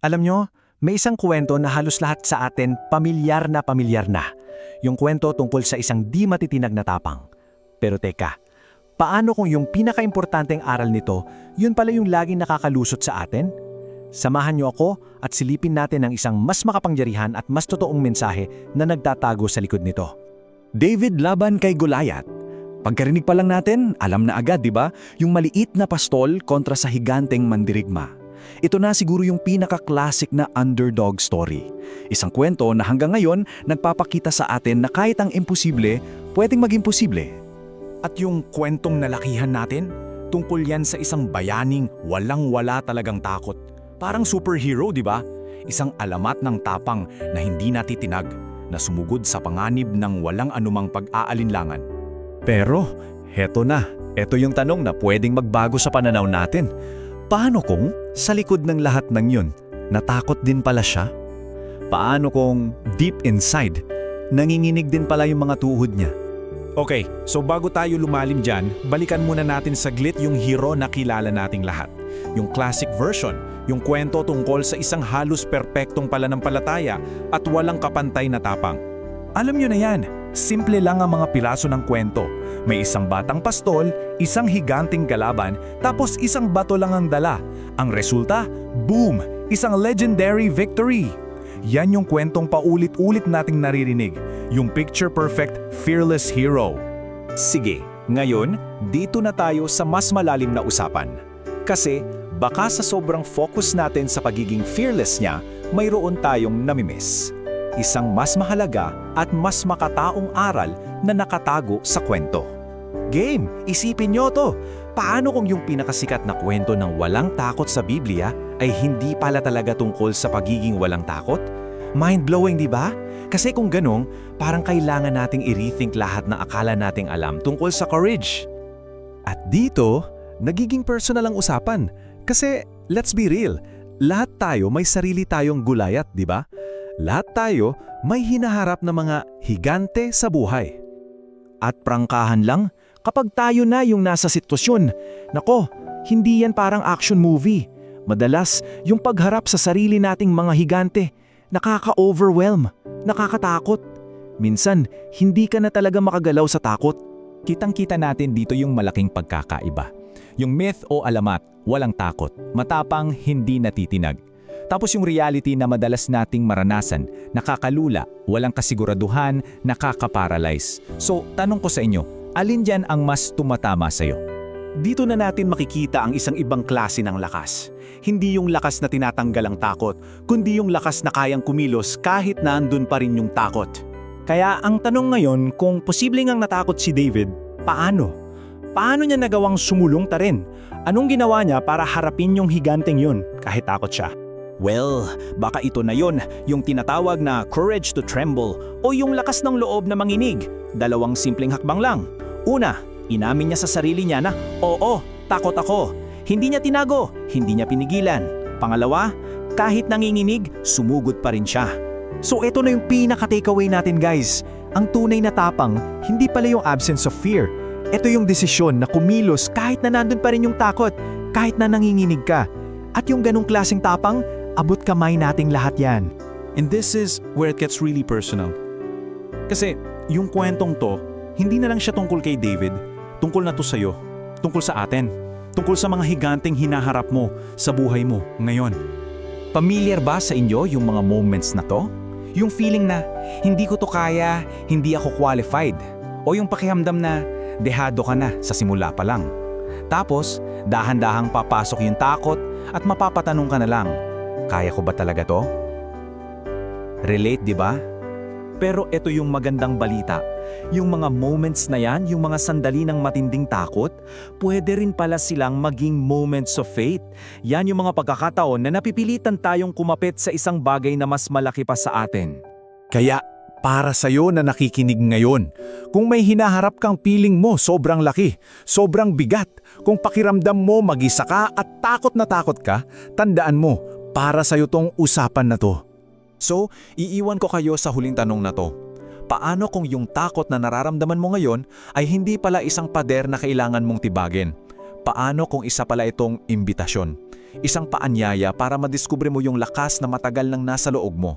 Alam nyo, may isang kwento na halos lahat sa atin pamilyar na pamilyar na. Yung kwento tungkol sa isang di matitinag na tapang. Pero teka, paano kung yung pinakaimportanteng aral nito, yun pala yung laging nakakalusot sa atin? Samahan niyo ako at silipin natin ang isang mas makapangyarihan at mas totoong mensahe na nagtatago sa likod nito. David laban kay Goliath. Pagkarinig pa lang natin, alam na agad, di ba? Yung maliit na pastol kontra sa higanteng mandirigma. Ito na siguro yung pinaka-classic na underdog story. Isang kwento na hanggang ngayon nagpapakita sa atin na kahit ang imposible, pwedeng maging posible. At yung kwentong nalakihan natin, tungkol yan sa isang bayaning walang-wala talagang takot. Parang superhero, di ba? Isang alamat ng tapang na hindi natitinag, na sumugod sa panganib ng walang anumang pag-aalinlangan. Pero, heto na. Ito yung tanong na pwedeng magbago sa pananaw natin. Paano kung sa likod ng lahat ng yun, natakot din pala siya? Paano kung deep inside, nanginginig din pala yung mga tuhod niya? Okay, so bago tayo lumalim dyan, balikan muna natin saglit yung hero na kilala nating lahat. Yung classic version, yung kwento tungkol sa isang halos perpektong pananampalataya at walang kapantay na tapang. Alam nyo na yan, simple lang ang mga piraso ng kwento. May isang batang pastol, isang higanting kalaban, tapos isang bato lang ang dala. Ang resulta, boom! Isang legendary victory! Yan yung kwentong paulit-ulit nating naririnig, yung picture-perfect, fearless hero. Sige, ngayon, dito na tayo sa mas malalim na usapan. Kasi, baka sa sobrang focus natin sa pagiging fearless niya, mayroon tayong namimiss. Isang mas mahalaga at mas makataong aral na nakatago sa kwento. Game, isipin nyo to. Paano kung yung pinakasikat na kwento ng walang takot sa Biblia ay hindi pala talaga tungkol sa pagiging walang takot? Mind-blowing, di ba? Kasi kung ganong, parang kailangan nating i-rethink lahat ng akala nating alam tungkol sa courage. At dito, nagiging personal ang usapan. Kasi, let's be real, lahat tayo may sarili tayong Goliath, di ba? Lahat tayo may hinaharap na mga higante sa buhay. At prangkahan lang, kapag tayo na yung nasa sitwasyon, nako, hindi yan parang action movie. Madalas, yung pagharap sa sarili nating mga higante, nakaka-overwhelm, nakakatakot. Minsan, hindi ka na talaga makagalaw sa takot. Kitang-kita natin dito yung malaking pagkakaiba. Yung myth o alamat, walang takot, matapang, hindi natitinag. Tapos yung reality na madalas nating maranasan, nakakalula, walang kasiguraduhan, nakaka-paralyze. So, tanong ko sa inyo, alin dyan ang mas tumatama sa'yo? Dito na natin makikita ang isang ibang klase ng lakas. Hindi yung lakas na tinatanggal ang takot, kundi yung lakas na kayang kumilos kahit na andun pa rin yung takot. Kaya ang tanong ngayon, kung posibleng ang natakot si David, paano? Paano niya nagawang sumulong ta rin? Anong ginawa niya para harapin yung higanteng yun kahit takot siya? Well, baka ito na yon, yung tinatawag na courage to tremble o yung lakas ng loob na manginig. Dalawang simpleng hakbang lang. Una, inamin niya sa sarili niya na, oo, takot ako. Hindi niya tinago, hindi niya pinigilan. Pangalawa, kahit nanginginig, sumugod pa rin siya. So ito na yung pinaka-takeaway natin guys. Ang tunay na tapang, hindi pala yung absence of fear. Ito yung desisyon na kumilos kahit na nandun pa rin yung takot, kahit na nanginginig ka. At yung ganong klaseng tapang, abot kamay nating lahat yan. And this is where it gets really personal. Kasi yung kwentong to, hindi na lang siya tungkol kay David, tungkol na to sa'yo, tungkol sa atin, tungkol sa mga higanteng hinaharap mo sa buhay mo ngayon. Pamilyar ba sa inyo yung mga moments na to? Yung feeling na, hindi ko to kaya, hindi ako qualified. O yung pakiramdam na, dehado ka na sa simula pa lang. Tapos, dahan-dahang papasok yung takot at mapapatanong ka na lang, kaya ko ba talaga to? Relate, di ba? Pero ito yung magandang balita. Yung mga moments na yan, yung mga sandali ng matinding takot, pwede rin pala silang maging moments of faith. Yan yung mga pagkakataon na napipilitan tayong kumapit sa isang bagay na mas malaki pa sa atin. Kaya, para sa'yo na nakikinig ngayon, kung may hinaharap kang piling mo sobrang laki, sobrang bigat, kung pakiramdam mo mag-isa ka at takot na takot ka, tandaan mo, para sa'yo tong usapan na to. So, iiwan ko kayo sa huling tanong na to. Paano kung yung takot na nararamdaman mo ngayon ay hindi pala isang pader na kailangan mong tibagin? Paano kung isa pala itong imbitasyon? Isang paanyaya para madiskubre mo yung lakas na matagal nang nasa loob mo.